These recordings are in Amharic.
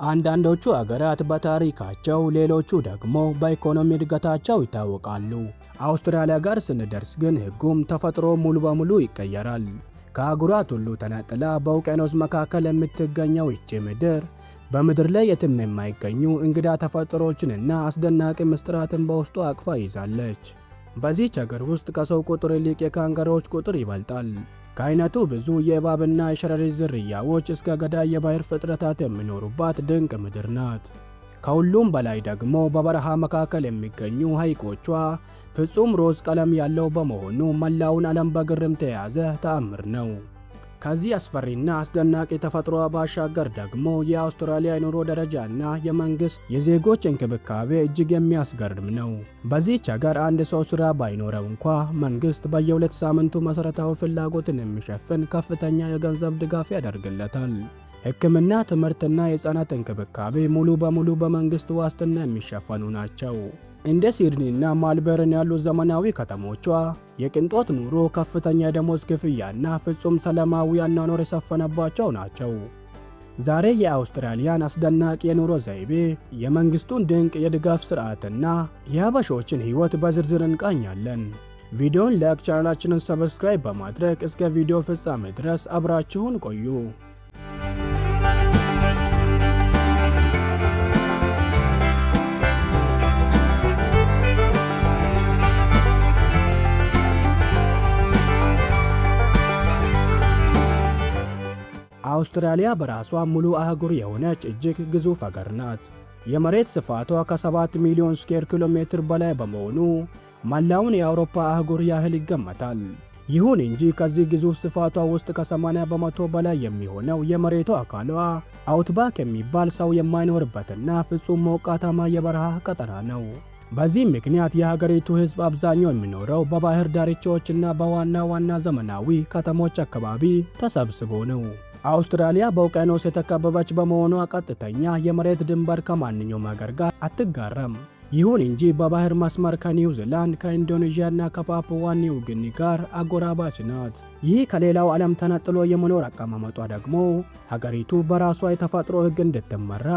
አንዳንዶቹ አገራት በታሪካቸው ሌሎቹ ደግሞ በኢኮኖሚ እድገታቸው ይታወቃሉ። አውስትራሊያ ጋር ስንደርስ ግን ሕጉም ተፈጥሮ ሙሉ በሙሉ ይቀየራል። ከአህጉራት ሁሉ ተነጥላ በውቅያኖስ መካከል የምትገኘው ይቺ ምድር በምድር ላይ የትም የማይገኙ እንግዳ ተፈጥሮዎችንና አስደናቂ ምስጢራትን በውስጡ አቅፋ ይዛለች። በዚህች ሀገር ውስጥ ከሰው ቁጥር ይልቅ የካንጋሮዎች ቁጥር ይበልጣል። ከአይነቱ ብዙ የእባብና የሸረሪት ዝርያዎች እስከ ገዳይ የባህር ፍጥረታት የሚኖሩባት ድንቅ ምድር ናት። ከሁሉም በላይ ደግሞ በበረሃ መካከል የሚገኙ ሐይቆቿ ፍጹም ሮዝ ቀለም ያለው በመሆኑ መላውን ዓለም በግርምት የያዘ ተአምር ነው። ከዚህ አስፈሪና አስደናቂ ተፈጥሮ ባሻገር ደግሞ የአውስትራሊያ የኑሮ ደረጃና የመንግስት የዜጎች እንክብካቤ እጅግ የሚያስገርም ነው። በዚህች ሀገር አንድ ሰው ስራ ባይኖረው እንኳ መንግስት በየ2 ሳምንቱ መሰረታዊ ፍላጎትን የሚሸፍን ከፍተኛ የገንዘብ ድጋፍ ያደርግለታል። ሕክምና፣ ትምህርትና የህፃናት እንክብካቤ ሙሉ በሙሉ በመንግስት ዋስትና የሚሸፈኑ ናቸው። እንደ ሲድኒና ማልበርን ያሉ ዘመናዊ ከተሞቿ የቅንጦት ኑሮ፣ ከፍተኛ የደሞዝ ክፍያና ፍጹም ሰላማዊ አኗኗር የሰፈነባቸው ናቸው። ዛሬ የአውስትራሊያን አስደናቂ የኑሮ ዘይቤ፣ የመንግስቱን ድንቅ የድጋፍ ስርዓትና የሀበሾችን ህይወት በዝርዝር እንቃኛለን። ቪዲዮን ላይክ፣ ቻናላችንን ሰብስክራይብ በማድረግ እስከ ቪዲዮ ፍጻሜ ድረስ አብራችሁን ቆዩ። አውስትራሊያ በራሷ ሙሉ አህጉር የሆነች እጅግ ግዙፍ ሀገር ናት። የመሬት ስፋቷ ከ7 ሚሊዮን ስኩዌር ኪሎ ሜትር በላይ በመሆኑ መላውን የአውሮፓ አህጉር ያህል ይገመታል። ይሁን እንጂ ከዚህ ግዙፍ ስፋቷ ውስጥ ከ80 በመቶ በላይ የሚሆነው የመሬቷ አካሏ አውትባክ የሚባል ሰው የማይኖርበትና ፍጹም ሞቃታማ የበረሃ ቀጠና ነው። በዚህ ምክንያት የሀገሪቱ ሕዝብ አብዛኛው የሚኖረው በባህር ዳርቻዎችና በዋና ዋና ዘመናዊ ከተሞች አካባቢ ተሰብስቦ ነው። አውስትራሊያ በውቅያኖስ የተከበበች በመሆኗ ቀጥተኛ የመሬት ድንበር ከማንኛውም ሀገር ጋር አትጋራም። ይሁን እንጂ በባህር መስመር ከኒውዚላንድ፣ ከኢንዶኔዥያና ከፓፑዋ ኒው ጊኒ ጋር አጎራባች ናት። ይህ ከሌላው ዓለም ተነጥሎ የመኖር አቀማመጧ ደግሞ ሀገሪቱ በራሷ የተፈጥሮ ሕግ እንድትመራ፣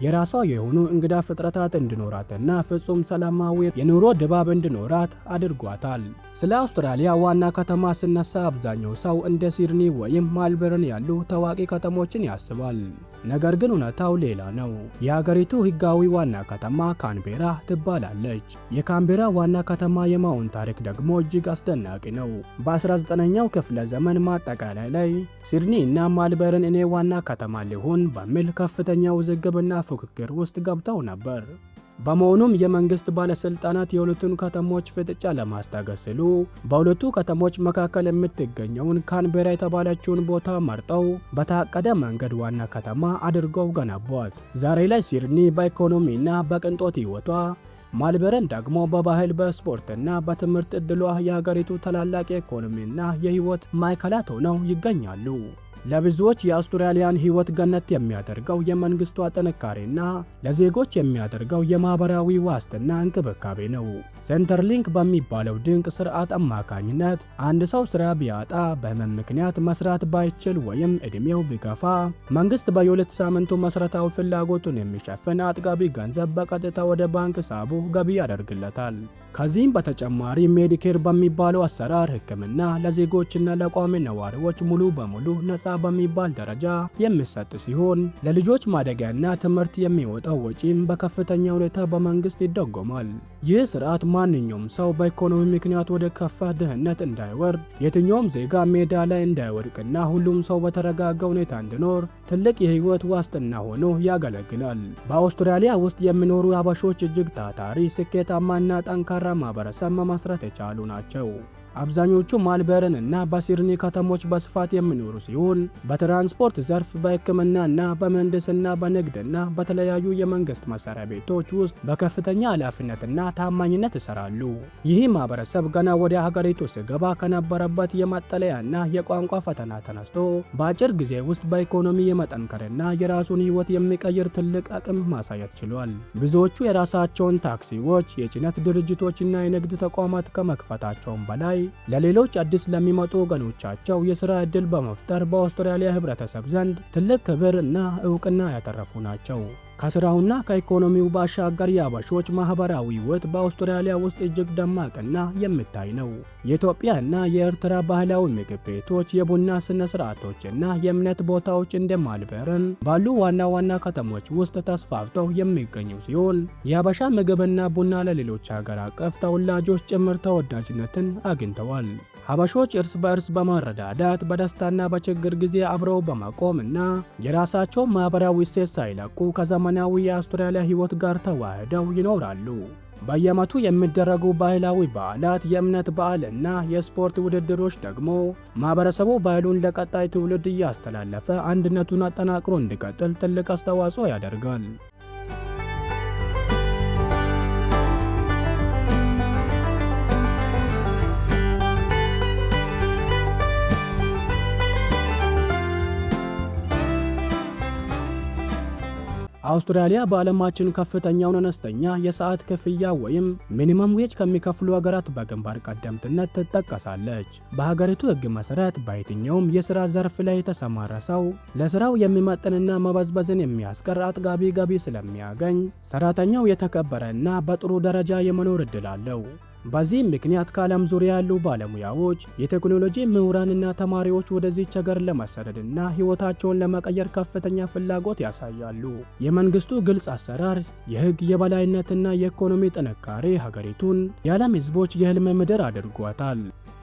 የራሷ የሆኑ እንግዳ ፍጥረታት እንዲኖራትና ፍጹም ሰላማዊ የኑሮ ድባብ እንዲኖራት አድርጓታል። ስለ አውስትራሊያ ዋና ከተማ ሲነሳ አብዛኛው ሰው እንደ ሲድኒ ወይም ማልበርን ያሉ ታዋቂ ከተሞችን ያስባል። ነገር ግን እውነታው ሌላ ነው። የሀገሪቱ ሕጋዊ ዋና ከተማ ካንቤራ ትባላለች። የካንቤራ ዋና ከተማ የመሆን ታሪክ ደግሞ እጅግ አስደናቂ ነው። በ19ኛው ክፍለ ዘመን ማጠቃለያ ላይ ሲድኒ እና ማልበርን እኔ ዋና ከተማ ሊሆን በሚል ከፍተኛ ውዝግብና ፉክክር ውስጥ ገብተው ነበር። በመሆኑም የመንግስት ባለስልጣናት የሁለቱን ከተሞች ፍጥጫ ለማስታገስ ሲሉ በሁለቱ ከተሞች መካከል የምትገኘውን ካንቤራ የተባለችውን ቦታ መርጠው በታቀደ መንገድ ዋና ከተማ አድርገው ገነቧት። ዛሬ ላይ ሲድኒ በኢኮኖሚና በቅንጦት ህይወቷ፣ ማልበርን ደግሞ በባህል፣ በስፖርትና በትምህርት ዕድሏ የሀገሪቱ ታላላቅ የኢኮኖሚና የህይወት ማዕከላት ሆነው ይገኛሉ። ለብዙዎች የአውስትራሊያን ህይወት ገነት የሚያደርገው የመንግስቷ ጥንካሬና ለዜጎች የሚያደርገው የማህበራዊ ዋስትና እንክብካቤ ነው። ሴንተርሊንክ በሚባለው ድንቅ ስርዓት አማካኝነት አንድ ሰው ስራ ቢያጣ፣ በህመም ምክንያት መስራት ባይችል ወይም እድሜው ቢገፋ መንግስት በየ2 ሳምንቱ መሰረታዊ ፍላጎቱን የሚሸፍን አጥጋቢ ገንዘብ በቀጥታ ወደ ባንክ ሂሳቡ ገቢ ያደርግለታል። ከዚህም በተጨማሪ ሜዲኬር በሚባለው አሰራር ህክምና ለዜጎችና ለቋሚ ነዋሪዎች ሙሉ በሙሉ ነፃ በሚባል ደረጃ የሚሰጥ ሲሆን ለልጆች ማደጊያና ትምህርት የሚወጣው ወጪም በከፍተኛ ሁኔታ በመንግስት ይደጎማል። ይህ ስርዓት ማንኛውም ሰው በኢኮኖሚ ምክንያት ወደ ከፋ ድህነት እንዳይወርድ፣ የትኛውም ዜጋ ሜዳ ላይ እንዳይወድቅና ሁሉም ሰው በተረጋጋ ሁኔታ እንዲኖር ትልቅ የህይወት ዋስትና ሆኖ ያገለግላል። በአውስትራሊያ ውስጥ የሚኖሩ ሀበሾች እጅግ ታታሪ፣ ስኬታማና ጠንካራ ማህበረሰብ መመስረት የቻሉ ናቸው። አብዛኞቹ ማልበርን እና በሲድኒ ከተሞች በስፋት የሚኖሩ ሲሆን በትራንስፖርት ዘርፍ፣ በሕክምናና በምህንድስና፣ በንግድና በተለያዩ የመንግስት መስሪያ ቤቶች ውስጥ በከፍተኛ ኃላፊነትና ታማኝነት ይሰራሉ። ይህ ማህበረሰብ ገና ወደ ሀገሪቱ ሲገባ ከነበረበት የመጠለያና የቋንቋ ፈተና ተነስቶ በአጭር ጊዜ ውስጥ በኢኮኖሚ የመጠንከርና የራሱን ህይወት የሚቀይር ትልቅ አቅም ማሳየት ችሏል። ብዙዎቹ የራሳቸውን ታክሲዎች፣ የጭነት ድርጅቶችና የንግድ ተቋማት ከመክፈታቸውም በላይ ለሌሎች አዲስ ለሚመጡ ወገኖቻቸው የሥራ ዕድል በመፍጠር በአውስትራሊያ ህብረተሰብ ዘንድ ትልቅ ክብር እና እውቅና ያተረፉ ናቸው። ከስራውና ከኢኮኖሚው ባሻገር የአበሾች ማህበራዊ ህይወት በአውስትራሊያ ውስጥ እጅግ ደማቅና የሚታይ ነው። የኢትዮጵያና የኤርትራ ባህላዊ ምግብ ቤቶች፣ የቡና ስነ ስርዓቶችና የእምነት ቦታዎች እንደ ሜልበርን ባሉ ዋና ዋና ከተሞች ውስጥ ተስፋፍተው የሚገኙ ሲሆን የአበሻ ምግብና ቡና ለሌሎች ሀገር አቀፍ ተወላጆች ጭምር ተወዳጅነትን አግኝተዋል። ሀበሾች እርስ በእርስ በመረዳዳት በደስታና በችግር ጊዜ አብረው በመቆም እና የራሳቸው ማህበራዊ እሴት ሳይለቁ ከዘመናዊ የአውስትራሊያ ህይወት ጋር ተዋህደው ይኖራሉ። በየዓመቱ የሚደረጉ ባህላዊ በዓላት፣ የእምነት በዓል እና የስፖርት ውድድሮች ደግሞ ማህበረሰቡ ባህሉን ለቀጣይ ትውልድ እያስተላለፈ አንድነቱን አጠናክሮ እንዲቀጥል ትልቅ አስተዋጽኦ ያደርጋል። አውስትራሊያ በዓለማችን ከፍተኛውን አነስተኛ የሰዓት ክፍያ ወይም ሚኒመም ዌጅ ከሚከፍሉ ሀገራት በግንባር ቀደምትነት ትጠቀሳለች። በሀገሪቱ ሕግ መሰረት በየትኛውም የሥራ ዘርፍ ላይ የተሰማራ ሰው ለሥራው የሚመጥንና መበዝበዝን የሚያስቀር አጥጋቢ ገቢ ስለሚያገኝ ሰራተኛው የተከበረ እና በጥሩ ደረጃ የመኖር ዕድል አለው። በዚህም ምክንያት ከዓለም ዙሪያ ያሉ ባለሙያዎች፣ የቴክኖሎጂ ምሁራንና ተማሪዎች ወደዚህች ሀገር ለመሰደድና ሕይወታቸውን ለመቀየር ከፍተኛ ፍላጎት ያሳያሉ። የመንግስቱ ግልጽ አሰራር፣ የሕግ የበላይነትና የኢኮኖሚ ጥንካሬ ሀገሪቱን የዓለም ሕዝቦች የህልም ምድር አድርጓታል።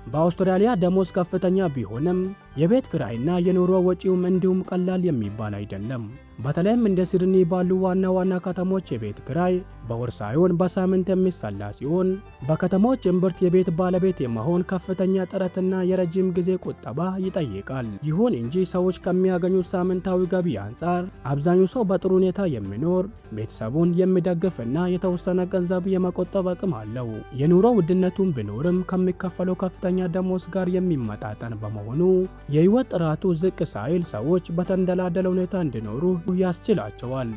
በአውስትራሊያ ደሞዝ ከፍተኛ ቢሆንም የቤት ኪራይና የኑሮ ወጪውም እንዲሁም ቀላል የሚባል አይደለም። በተለይም እንደ ሲድኒ ባሉ ዋና ዋና ከተሞች የቤት ኪራይ በወር ሳይሆን በሳምንት የሚሰላ ሲሆን በከተሞች እምብርት የቤት ባለቤት የመሆን ከፍተኛ ጥረትና የረጅም ጊዜ ቁጠባ ይጠይቃል። ይሁን እንጂ ሰዎች ከሚያገኙት ሳምንታዊ ገቢ አንጻር አብዛኛው ሰው በጥሩ ሁኔታ የሚኖር፣ ቤተሰቡን የሚደግፍና የተወሰነ ገንዘብ የመቆጠብ አቅም አለው። የኑሮ ውድነቱን ቢኖርም ከሚከፈለው ከፍተኛ ደሞዝ ጋር የሚመጣጠን በመሆኑ የህይወት ጥራቱ ዝቅ ሳይል ሰዎች በተንደላደለ ሁኔታ እንዲኖሩ ያስችላቸዋል።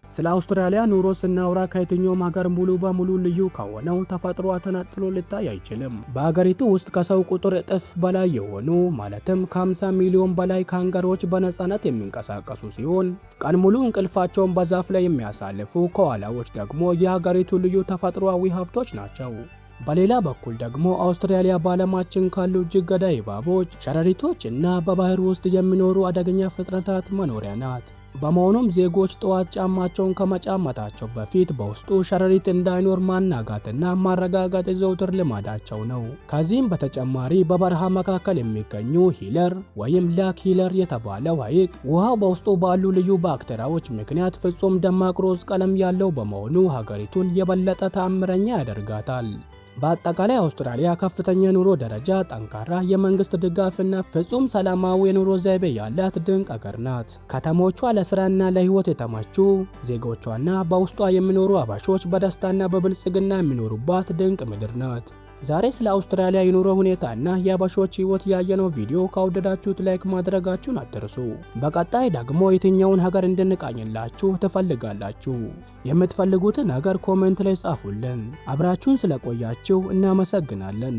ስለ አውስትራሊያ ኑሮ ስናወራ ከየትኛውም ሀገር ሙሉ በሙሉ ልዩ ከሆነው ተፈጥሮ ተነጥሎ ሊታይ አይችልም። በሀገሪቱ ውስጥ ከሰው ቁጥር እጥፍ በላይ የሆኑ ማለትም ከ50 ሚሊዮን በላይ ካንጋሮች በነፃነት የሚንቀሳቀሱ ሲሆን ቀን ሙሉ እንቅልፋቸውን በዛፍ ላይ የሚያሳልፉ ኮአላዎች ደግሞ የሀገሪቱ ልዩ ተፈጥሯዊ ሀብቶች ናቸው። በሌላ በኩል ደግሞ አውስትራሊያ በዓለማችን ካሉ እጅግ ገዳይ እባቦች፣ ሸረሪቶች እና በባህር ውስጥ የሚኖሩ አደገኛ ፍጥረታት መኖሪያ ናት። በመሆኑም ዜጎች ጠዋት ጫማቸውን ከመጫመታቸው በፊት በውስጡ ሸረሪት እንዳይኖር ማናጋትና ማረጋጋት የዘውትር ልማዳቸው ነው። ከዚህም በተጨማሪ በበረሃ መካከል የሚገኙ ሂለር ወይም ላክ ሂለር የተባለው ሐይቅ ውሃው በውስጡ ባሉ ልዩ ባክቴሪያዎች ምክንያት ፍጹም ደማቅ ሮዝ ቀለም ያለው በመሆኑ ሀገሪቱን የበለጠ ተአምረኛ ያደርጋታል። በአጠቃላይ አውስትራሊያ ከፍተኛ የኑሮ ደረጃ፣ ጠንካራ የመንግስት ድጋፍና ፍጹም ሰላማዊ የኑሮ ዘይቤ ያላት ድንቅ አገር ናት። ከተሞቿ ለስራና ለህይወት የተመቹ፣ ዜጎቿና በውስጧ የሚኖሩ አበሾች በደስታና በብልጽግና የሚኖሩባት ድንቅ ምድር ናት። ዛሬ ስለ አውስትራሊያ የኑሮ ሁኔታና የአበሾች ህይወት ያየነው ቪዲዮ ከወደዳችሁት ላይክ ማድረጋችሁን አትርሱ። በቀጣይ ደግሞ የትኛውን ሀገር እንድንቃኝላችሁ ትፈልጋላችሁ? የምትፈልጉትን ሀገር ኮሜንት ላይ ጻፉልን። አብራችሁን ስለቆያችሁ እናመሰግናለን።